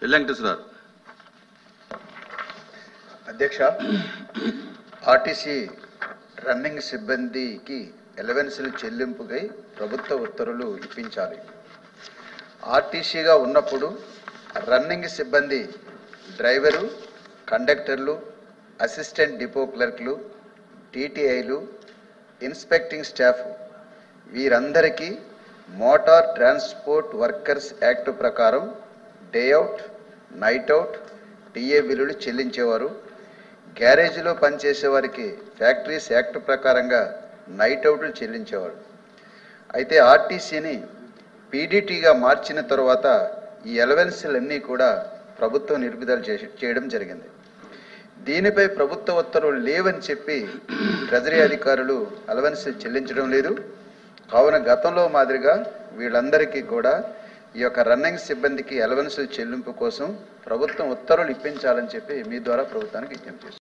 వెంకటేశ్వర అధ్యక్ష, RTC running సిబ్బందికి ఎలవెన్సులు చెల్లింపుకై ప్రభుత్వ ఉత్తర్వులు ఇప్పించాలి. ఆర్టీసీగా ఉన్నప్పుడు రన్నింగ్ సిబ్బంది డ్రైవరు, కండక్టర్లు, అసిస్టెంట్ డిపో క్లర్క్లు, టీటీఐలు, ఇన్స్పెక్టింగ్ స్టాఫ్ వీరందరికీ మోటార్ ట్రాన్స్పోర్ట్ వర్కర్స్ యాక్ట్ ప్రకారం day out, night out, TA బిల్లులు చెల్లించేవారు. గ్యారేజీలో పనిచేసే వారికి ఫ్యాక్టరీస్ యాక్ట్ ప్రకారంగా నైట్ అవుట్లు చెల్లించేవారు. అయితే ఆర్టీసీని పీడీటీగా మార్చిన తర్వాత ఈ అలవెన్సులన్నీ కూడా ప్రభుత్వం నిలుపుదల చేయడం జరిగింది. దీనిపై ప్రభుత్వ ఉత్తర్వులు లేవని చెప్పి ట్రెజరీ అధికారులు అలవెన్సులు చెల్లించడం లేదు. కావున గతంలో మాదిరిగా వీళ్ళందరికీ కూడా ఈ యొక్క రన్నింగ్ సిబ్బందికి అలవెన్సుల చెల్లింపు కోసం ప్రభుత్వం ఉత్తర్వులు ఇప్పించాలని చెప్పి మీ ద్వారా ప్రభుత్వానికి విజ్ఞప్తి చేస్తున్నాను.